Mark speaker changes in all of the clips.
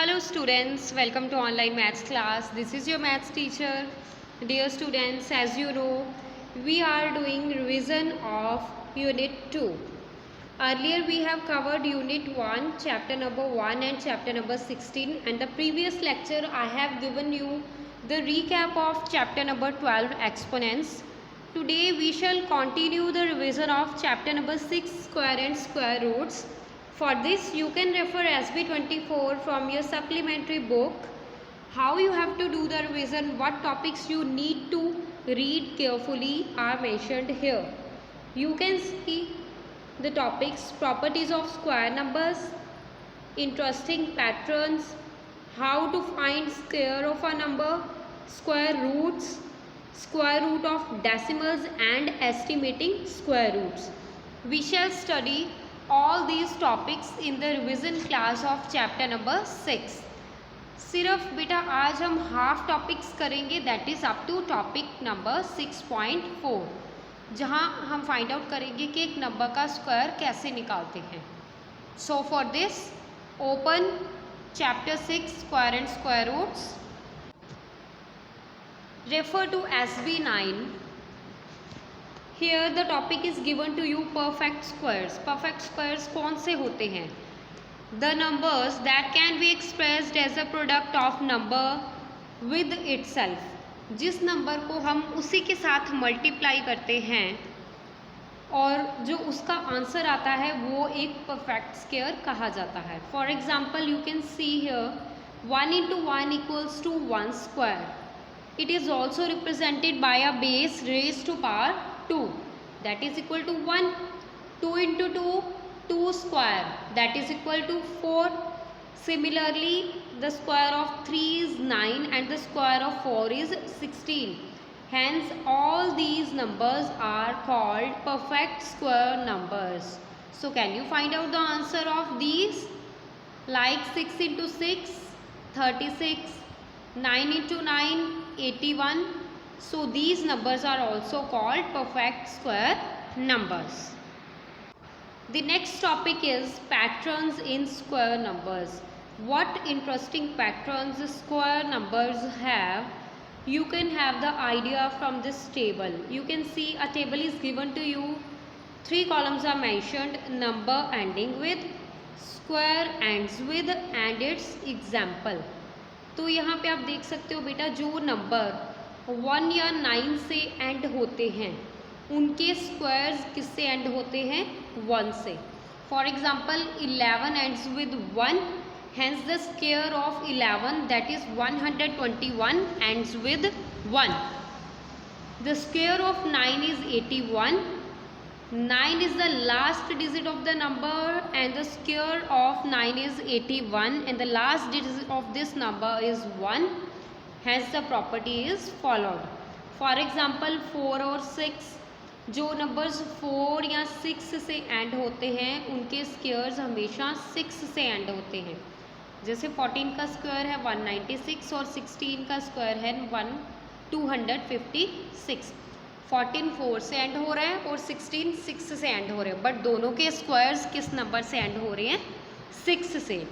Speaker 1: Hello students, welcome to online maths class. This is your maths teacher. Dear students, as you know, we are doing revision of unit 2. Earlier we have covered unit 1, chapter number 1 and chapter number 16, and the previous lecture I have given you the recap of chapter number 12, exponents. Today we shall continue the revision of chapter number 6, square and square roots. For this you can refer SB24 from your supplementary book. How you have to do the revision, what topics you need to read carefully are mentioned here. You can see the topics: properties of square numbers, interesting patterns, how to find square of a number, square roots, square root of decimals and estimating square roots. We shall study all these topics in the revision class of chapter number 6. सिर्फ बेटा आज हम half topics करेंगे, that is up to topic number 6.4, जहां हम find out करेंगे कि एक नंबर का स्क्वायर कैसे निकालते हैं. So for this open chapter 6 square and square roots, refer to SB9. Here the topic is given to you perfect squares. Perfect squares कौन से होते हैं? The numbers that can be expressed as a product of number with itself. जिस number को हम उसी के साथ मल्टीप्लाई करते हैं और जो उसका आंसर आता है वो एक परफेक्ट स्क्वायर कहा जाता है. For example you can see here 1 into 1 equals to 1 square. It is also represented by a base raised to power 2, that is equal to 1. 2 into 2, 2 square, that is equal to 4. Similarly, the square of 3 is 9 and the square of 4 is 16. Hence, all these numbers are called perfect square numbers. So, can you find out the answer of these? Like 6 into 6, 36. 9 into 9, 81. So these numbers are also called perfect square numbers. The next topic is patterns in square numbers. What interesting patterns square numbers have? You can have the idea from this table. You can see a table is given to you. 3 columns are mentioned: number ending with, square ends with and its example. तो यहाँ पे आप देख सकते हो बेटा, जो number 1 या 9 से एंड होते हैं उनके स्क्वायर्स किससे एंड होते हैं? 1 से. For example 11 ends with 1, hence the square of 11 that is 121 ends with 1. The square of 9 is 81. 9 is the last digit of the number and the square of 9 is 81 and the last digit of this number is 1. Hence the property is followed. For example 4 और 6, जो numbers 4 या 6 से and होते हैं उनके squares हमेशा 6 से and होते हैं. जैसे 14 का स्क्वायर है 196 और 16 का स्क्वायर है 256. 14 4 से एंड हो रहा है और 16 6 से एंड हो रहे हैं, बट दोनों के स्क्वायर्स किस नंबर से एंड हो रहे हैं? 6 से.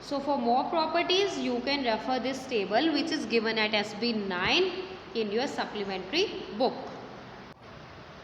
Speaker 1: So for more properties you can refer this table which is given at SB9 in your supplementary book.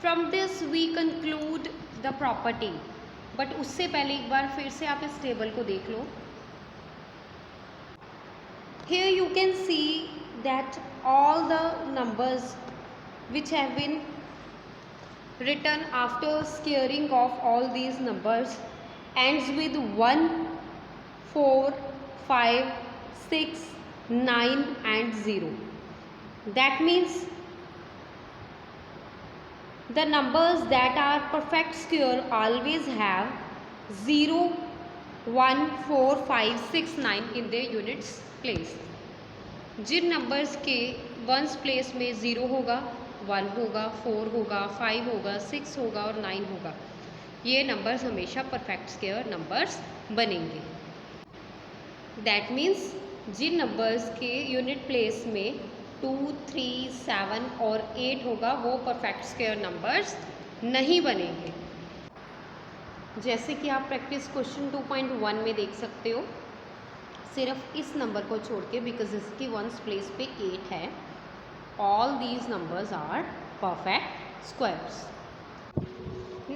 Speaker 1: From this we conclude the property, but उससे पहले एक बार फिर से आप इस टेबल को देख लो. Here you can see that all the numbers which have been written after squaring of all these numbers ends with 1, 4, 5, 6, 9 and 0. That means the numbers that are perfect square always have 0, 1, 4, 5, 6, 9 in their units place. जिन numbers के ones place में 0 होगा, 1 होगा, 4 होगा, 5 होगा, 6 होगा और 9 होगा, ये नंबर्स हमेशा परफेक्ट स्क्वायर नंबर्स बनेंगे. दैट मीन्स जिन नंबर्स के यूनिट प्लेस में 2, 3, 7 और 8 होगा वो परफेक्ट स्क्वायर नंबर्स नहीं बनेंगे. जैसे कि आप प्रैक्टिस क्वेश्चन 2.1 में देख सकते हो. सिर्फ इस नंबर को छोड़ के, बिकॉज इसकी वंस प्लेस पे 8 है, all these numbers are perfect squares.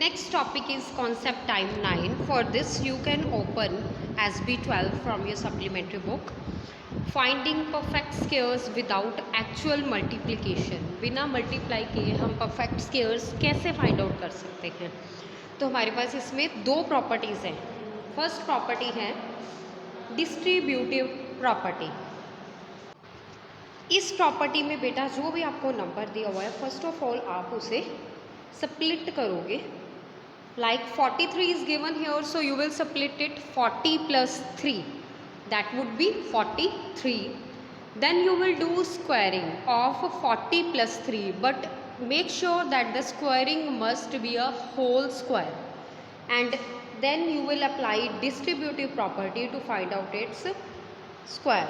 Speaker 1: Next topic is concept time 9. For this you can open SB12 from your supplementary book. Finding perfect squares without actual multiplication. बिना multiply किए हम perfect squares कैसे find out कर सकते हैं? तो हमारे पास इसमें दो प्रॉपर्टीज़ हैं. फर्स्ट प्रॉपर्टी है डिस्ट्रीब्यूटिव प्रॉपर्टी. इस प्रॉपर्टी में बेटा जो भी आपको नंबर दिया हुआ है, फर्स्ट ऑफ ऑल आप उसे स्प्लिट करोगे. Like 43 is given here, so you will split it 40 plus 3. That would be 43. Then you will do squaring of 40 plus 3. But make sure that the squaring must be a whole square. And then you will apply distributive property to find out its square.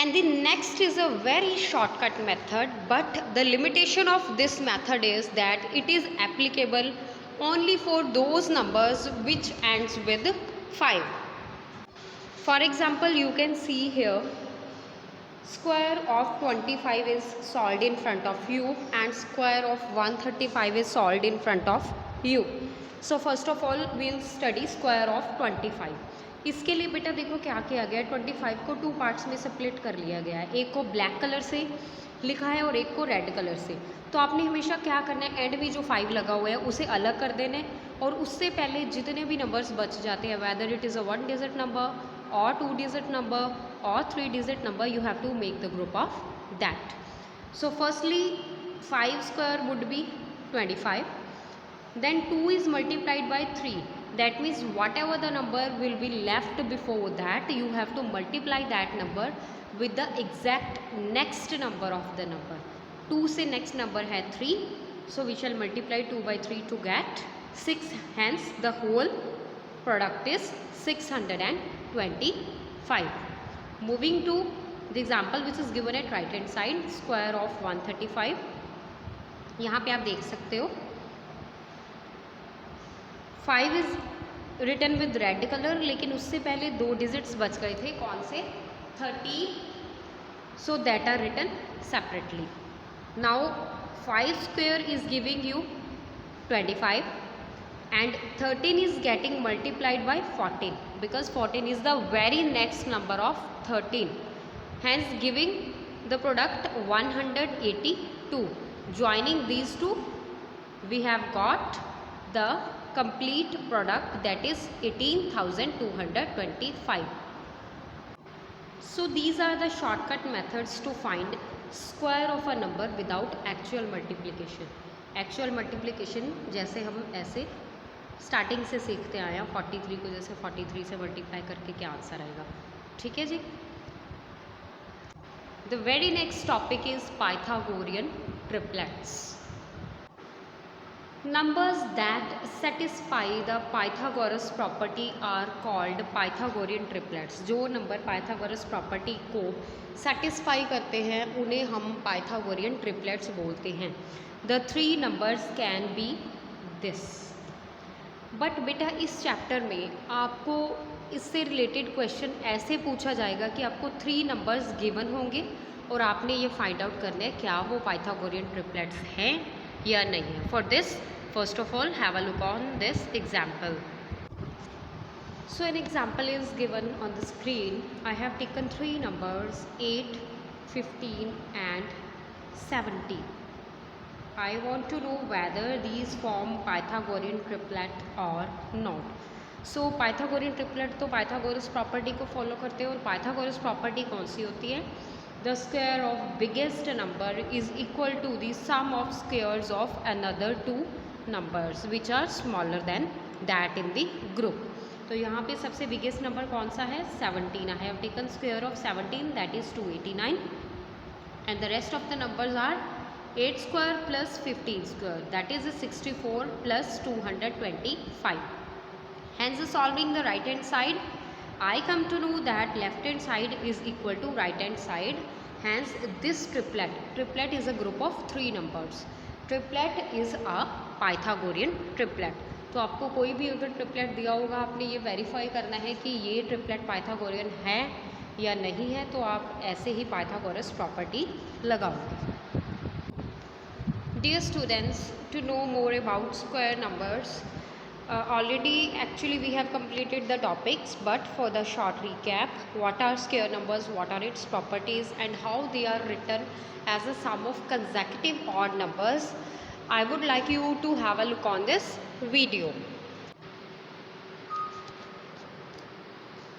Speaker 1: And the next is a very shortcut method, but the limitation of this method is that it is applicable only for those numbers which ends with 5. For example, you can see here square of 25 is solved in front of you and square of 135 is solved in front of you. So first of all we'll study square of 25. इसके लिए बेटा देखो क्या किया गया है, 25 को 2 parts में स्प्लिट कर लिया गया है. एक को ब्लैक कलर से लिखा है और एक को रेड कलर से. तो आपने हमेशा क्या करना है, एंड में जो 5 लगा हुआ है उसे अलग कर देना है, और उससे पहले जितने भी नंबर्स बच जाते हैं, whether it is a 1 digit number और 2 डिजिट नंबर और 3 digit number, you have to make the group of that. So firstly 5 square would be 25. Then 2 is multiplied by 3. That means whatever the number will be left before that, you have to multiply that number with the exact next number of the number. 2 से next number है 3. So we shall multiply 2 by 3 to get 6. Hence the whole product is 625. Moving to the example which is given at right hand side, square of 135. यहाँ पे आप देख सकते हो 5 is written with red colour, लेकिन उससे पहले 2 डिजिट्स बच गए थे. कौन से? 30. So that are written separately. Now 5 square is giving you 25 and 13 is getting multiplied by 14 because 14 is the very next number of 13. Hence giving the product 182. Joining these two we have got the complete product, that is 18,225. So these are the shortcut methods to find square of a number without actual multiplication. Actual multiplication जैसे हम ऐसे starting से सीखते आए हैं, 43 को जैसे 43 से मल्टीप्लाई करके क्या आंसर आएगा. ठीक है जी. The very next topic is Pythagorean triplets. Numbers that satisfy the Pythagoras property are called Pythagorean triplets. जो नंबर Pythagoras property को satisfy करते हैं उन्हें हम Pythagorean triplets बोलते हैं. The 3 numbers can be this. But बेटा इस चैप्टर में आपको इससे रिलेटेड क्वेश्चन ऐसे पूछा जाएगा कि आपको 3 नंबर्स गिवन होंगे और आपने ये फाइंड आउट करना है क्या वो Pythagorean triplets हैं या नहीं है. For this first of all have a look on this example. So an example is given on the screen. I have taken 3 numbers 8, 15 and 70. I want to know whether these form Pythagorean triplet or not. So Pythagorean triplet तो Pythagoras property को follow करते हैं और Pythagoras property कौन सी होती है? The square of biggest number is equal to the sum of squares of another 2 numbers which are smaller than that in the group. तो यहाँ पे सबसे biggest number कौन सा है? 17. I have taken square of 17, that is 289, and the rest of the numbers are 8 square plus 15 square, that is 64 plus 225. Hence solving the right hand side, I come to know that left hand side is equal to right hand side. Hence this triplet is a group of 3 numbers. Triplet is a Pythagorean triplet. तो आपको कोई भी अगर triplet दिया होगा, आपने ये verify करना है कि ये ट्रिपलेट पाइथागोरियन है या नहीं है, तो आप ऐसे ही पाइथागोरस प्रॉपर्टी लगाओ। Dear students, to know more about square numbers, already actually we have completed the topics, but for the short recap, what are square numbers, what are its properties, and how they are written as a sum of consecutive odd numbers, I would like you to have a look on this video.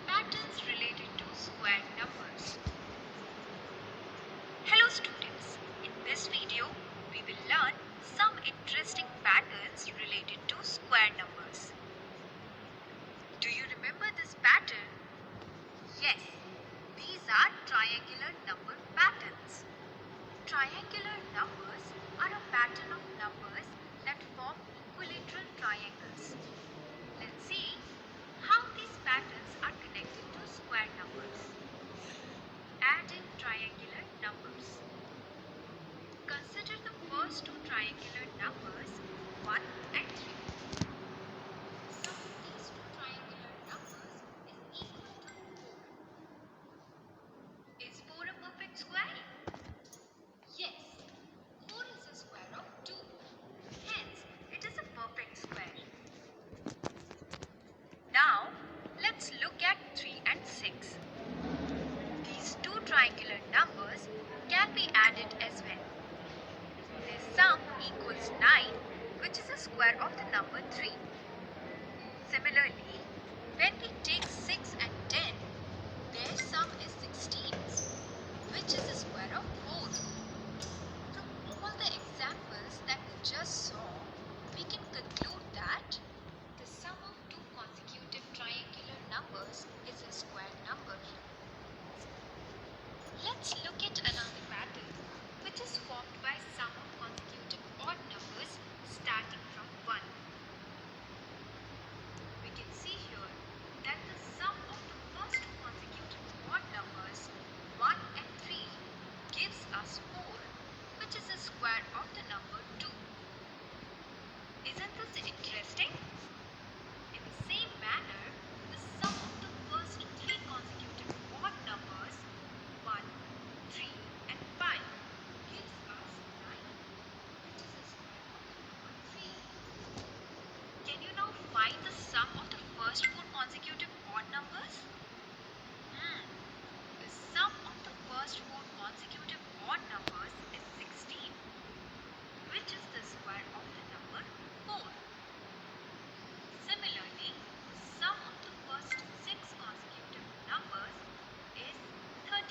Speaker 2: Patterns related to square numbers. Hello students, in this video we will learn some interesting patterns related to square numbers. Do you remember this pattern? Yes, these are triangular number patterns. Triangular numbers are a pattern of numbers that form equilateral triangles. Let's see how these patterns are connected to square numbers. Adding triangular numbers. Consider the first two triangular numbers 1 and 3. Sum of these two triangular numbers is equal to 4. Is 4 a perfect square? Yes, 4 is a square of 2. Hence, it is a perfect square. Now, let's look at 3 and 6. These two triangular numbers can be added as well. Their sum equals 9, which is a square of the number 3. Similarly, when we take 6 and 10, their sum is 16, which is the square of 4. From all the examples that we just saw, we can conclude that the sum of two consecutive triangular numbers is a square number. Let's look at another pattern, which is formed by sum of consecutive odd numbers starting from 1. We can see here that the sum of the first two consecutive odd numbers 1 and 3 gives us 4, which is the square of the number 2. Isn't this interesting? In the same manner, the sum of the first three consecutive odd numbers 1, 3 and 5 gives us 9, which is the square of the number 3. Can you now find the sum of the first four consecutive odd numbers? The sum of the first four consecutive odd numbers is 16, which is the square of the number 4. Similarly, the sum of the first 6 consecutive numbers is 36,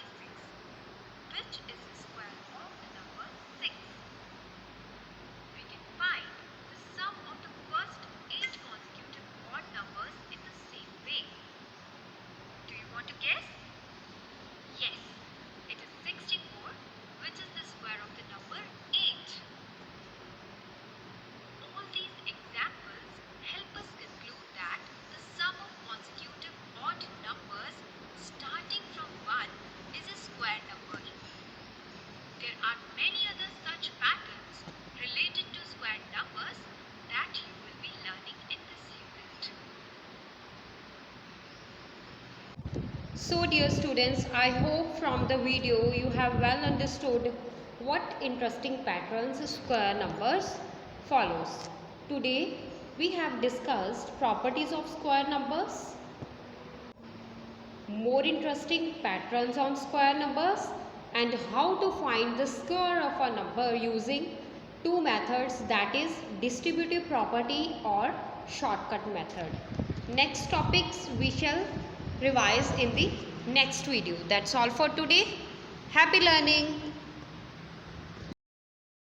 Speaker 2: which is the square of the number 6. We can find the sum of the first 8 consecutive odd numbers in the same way. Do you want to guess? Yes, it is 64, which is the square of the number 8. All these examples help us conclude that the sum of consecutive odd numbers starting from 1 is a square number. There are many other such patterns related to square numbers that you will be learning in this unit.
Speaker 1: So dear students, I hope from the video you have well understood what interesting patterns square numbers follows. Today we have discussed properties of square numbers, more interesting patterns on square numbers, and how to find the square of a number using two methods, that is distributive property or shortcut method. Next topics we shall revise in the next video. That's all for today. Happy learning.